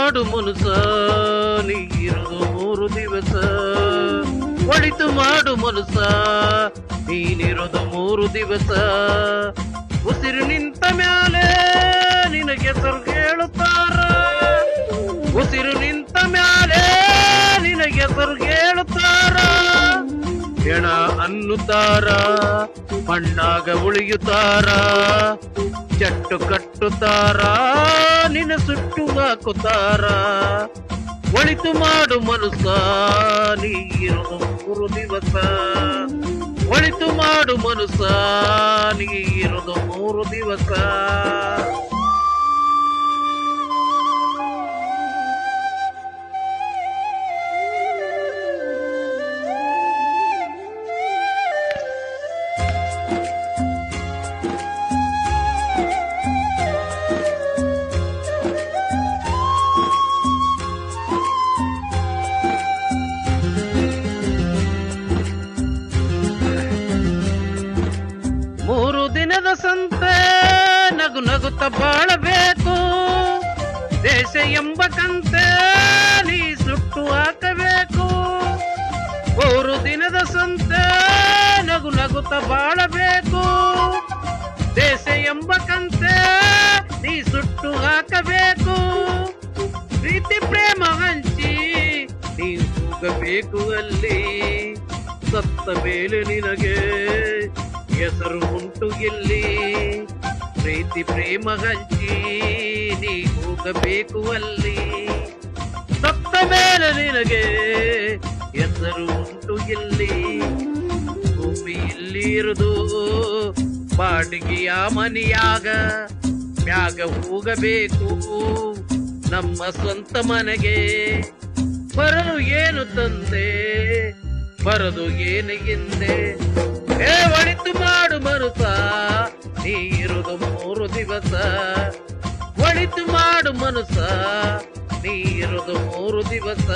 ಮಾಡು ಮನುಸ ನೀರಿದು 3 ದಿವಸ. ಒಳಿತು ಮಾಡು ಮನುಸ ನೀನಿರೋದು 3 ದಿವಸ. ಉಸಿರು ನಿಂತ ಮ್ಯಾಲೆ ನಿನಗೆ ಹೆಸರು ಹೇಳುತ್ತಾರ. ಉಸಿರು ನಿಂತ ಮ್ಯಾಲೆ ನಿನಗೆ ಹೆಸರು ಹೇಳುತ್ತಾರ. ಹೆಣ ಅನ್ನುತ್ತಾರ, ಮಣ್ಣಾಗ ಉಳಿಯುತ್ತಾರ. ಚಟ್ಟು ಕಟ್ಟುತ್ತಾರ, ನಿನ್ನ ಸುಟ್ಟು ಹಾಕುತ್ತಾರ. ಒಳಿತು ಮಾಡು ಮನುಸ ನೀರಿದು 3 ದಿವಸ. ಒಳಿತು ಮಾಡು ಮನುಸ ನೀರಿದು 3 ದಿವಸ. ದಿನದ ಸಂತೆ ನಗು ನಗುತ್ತ ಬಾಳಬೇಕು. ದೇಶ ಎಂಬ ಕಂತೆ ನೀ ಸುಟ್ಟು ಹಾಕಬೇಕು. 3 ದಿನದ ಸಂತೆ ನಗು ನಗುತ್ತ ಬಾಳಬೇಕು. ದೇಶ ಎಂಬ ಕಂತೆ ನೀ ಸುಟ್ಟು ಹಾಕಬೇಕು. ಪ್ರೀತಿ ಪ್ರೇಮ ಹಂಚಿ ನೀ ಹೋಗಬೇಕು ಅಲ್ಲಿ. ಸತ್ತ ಮೇಲೆ ನಿನಗೆ ಹೆಸರು ಉಂಟು ಇಲ್ಲಿ. ಪ್ರೀತಿ ಪ್ರೇಮ ಹಂಚಿ ನೀ ಹೋಗಬೇಕು ಅಲ್ಲಿ. ಸತ್ತ ಮೇಲೆ ನಿನಗೆ ಹೆಸರು ಉಂಟು ಇಲ್ಲಿ. ಭೂಮಿ ಇಲ್ಲಿ ಇರುದು ಬಾಡಿಗೆಯ ಮನೆಯಾಗ. ಮ್ಯಾಗ ಹೋಗಬೇಕು ನಮ್ಮ ಸ್ವಂತ ಮನೆಗೆ. ಬರಲು ಏನು ತಂದೆ, ಬರದು ಏನು ಹಿಂದೆ. ಒಳಿತು ಮಾಡು ಮನುಸ ನೀರುದು 3 ದಿವಸ. ಒಳಿತು ಮಾಡು ಮನುಸ ನೀರುದು 3 ದಿವಸ.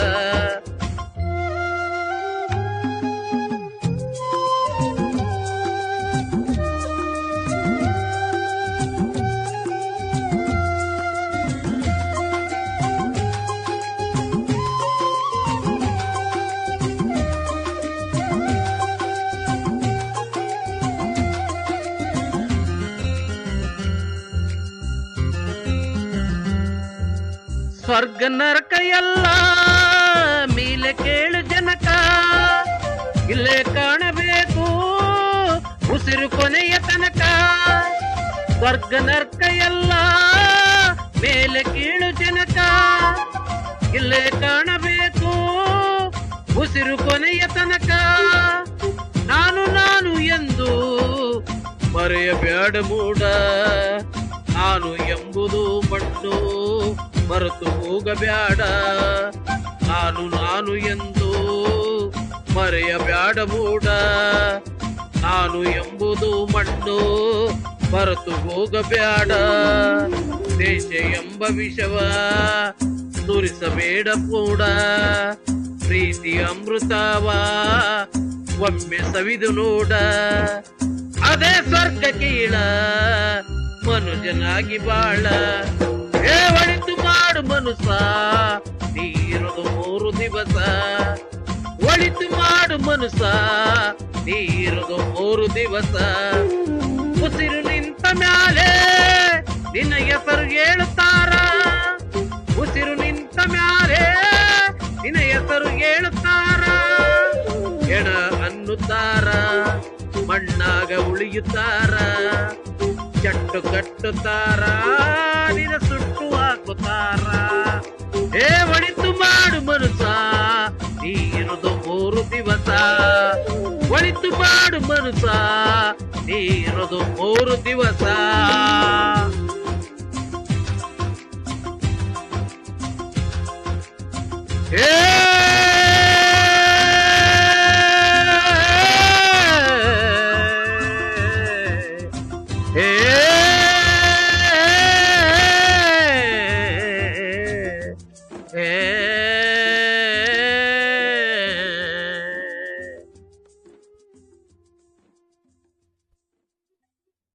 ಸ್ವರ್ಗ ನರಕ ಎಲ್ಲ ಮೇಲೆ ಕೇಳು ಜನಕ. ಇಲ್ಲೇ ಕಾಣಬೇಕು ಉಸಿರು ಕೊನೆಯ ತನಕ. ಸ್ವರ್ಗ ನರಕ ಎಲ್ಲ ಮೇಲೆ ಕೀಳು ಜನಕ. ಇಲ್ಲೇ ಕಾಣಬೇಕು ಉಸಿರು ಕೊನೆಯ ತನಕ. ನಾನು ನಾನು ಎಂದು ಮರೆಯಬೇಡ ಮೂಡ. ನಾನು ಎಂಬುದು ಮಣ್ಣು ಮರೆತು ಹೋಗಬ್ಯಾಡ. ನಾನು ನಾನು ಎಂದು ಮರೆಯಬ್ಯಾಡ ಮೂಡ. ನಾನು ಎಂಬುದು ಮಣ್ಣು ಮರೆತು ಹೋಗಬ್ಯಾಡ. ದೇಶ ಎಂಬ ವಿಷವ ಸುರಿಸಬೇಡ ಕೂಡ. ಪ್ರೀತಿ ಅಮೃತವ ಒಮ್ಮೆ ಸವಿದು ನೋಡ. ಅದೇ ಸ್ವರ್ಗ ಕೀಳ ಮನುಜನಾಗಿ ಬಾಳ. ಒಳಿತು ಮಾಡು ಮನುಸ ನೀರುದು 3 ದಿವಸ. ಒಳಿತು ಮಾಡು ಮನುಸ ನೀರುದು 3 ದಿವಸ. ಉಸಿರು ನಿಂತ ಮ್ಯಾಲೆ ನಿನ್ನ ಹೆಸರು ಹೇಳುತ್ತಾರ. ಉಸಿರು ನಿಂತ ಮ್ಯಾಲೆ ನಿನ್ನ ಹೆಸರು ಹೇಳುತ್ತಾರ. ಹೆಣ ಅನ್ನುತ್ತಾರ, ಮಣ್ಣಾಗ ಉಳಿಯುತ್ತಾರ. ಚಟ್ಟು ಕಟ್ಟುತ್ತಾರ, ನಿನ್ನ ಸುಟ್ಟು ಹಾಕುತ್ತಾರ. ಒಳಿತು ಮಾಡು ಮನುಸ ನೀರುದು 3 ದಿವಸ. ಒಳಿತು ಮಾಡು ಮನುಸ ನೀರುದು 3 ದಿವಸ.